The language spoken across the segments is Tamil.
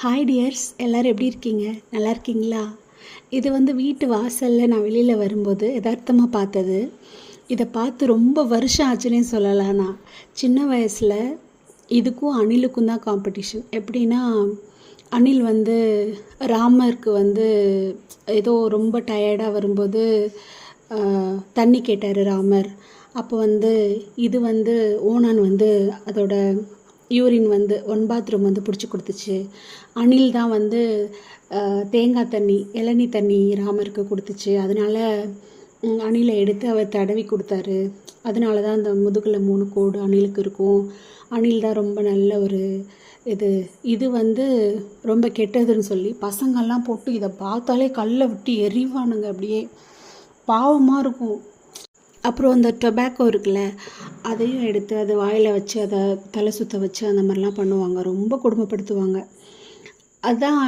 ஹாய் டியர்ஸ், எல்லோரும் எப்படி இருக்கீங்க? நல்லா இருக்கீங்களா? இது வீட்டு வாசலில் நான் வெளியில் வரும்போது யதார்த்தமாக பார்த்தது. இதை பார்த்து ரொம்ப வருஷம் ஆச்சுன்னே சொல்லலாம். நான் சின்ன வயசில் இதுக்கும் அணிலுக்கும் தான் காம்படிஷன். எப்படின்னா, அணில் ராமருக்கு ஏதோ ரொம்ப டயர்டாக வரும்போது தண்ணி கேட்டார் ராமர். அப்போ இது ஓணான் அதோட யூரின் ஒன் பாத்ரூம் பிடிச்சி கொடுத்துச்சு. அணில் தான் தேங்காய் தண்ணி, இளநீ தண்ணி ராமருக்கு கொடுத்துச்சு. அதனால் அணிலை எடுத்து அவர் தடவி கொடுத்தாரு. அதனால தான் அந்த முதுகில் 3 கோடு அணிலுக்கு இருக்கும். அணில் தான் ரொம்ப நல்ல ஒரு இது ரொம்ப கெட்டதுன்னு சொல்லி பசங்கள்லாம் போட்டு இதை பார்த்தாலே கல்லை விட்டு எறிவானுங்க. அப்படியே பாவமாக இருக்கும். அப்புறம் அந்த டொபாக்கோ இருக்குல்ல, அதையும் எடுத்து அதை வாயில் வச்சு அதை தலை சுற்ற வச்சு அந்த மாதிரிலாம் பண்ணுவாங்க. ரொம்ப கொடுமைப்படுத்துவாங்க. அதுதான்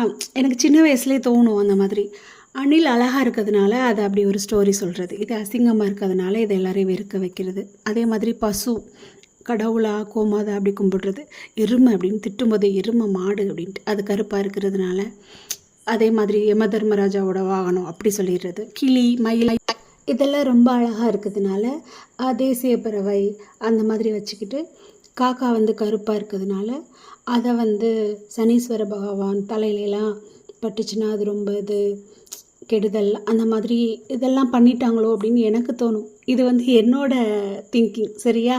எனக்கு சின்ன வயசுலேயே தோணும். அந்த மாதிரி அணில் அழகாக இருக்கிறதுனால அதை அப்படி ஒரு ஸ்டோரி சொல்கிறது. இது அசிங்கமாக இருக்கிறதுனால இதை எல்லோரையும் வெறுக்க வைக்கிறது. அதே மாதிரி பசு கடவுளா கோமாதா அப்படி கும்பிடுறது. எருமை அப்படின்னு திட்டும்போது எருமை மாடு அப்படின்ட்டு அது கருப்பாக இருக்கிறதுனால. அதே மாதிரி யம தர்மராஜாவோட வாகனம் அப்படி சொல்லிடுறது. கிளி, மயில் இதெல்லாம் ரொம்ப அழகாக இருக்கிறதுனால தேசிய பறவை அந்த மாதிரி வச்சுக்கிட்டு. காக்கா கருப்பாக இருக்கிறதுனால அதை சனீஸ்வர பகவான் தலையிலலாம் பட்டுச்சுன்னா அது ரொம்ப கெடுதல் அந்த மாதிரி இதெல்லாம் பண்ணிட்டாங்களோ அப்படின்னு எனக்கு தோணும். இது என்னோட திங்கிங். சரியா?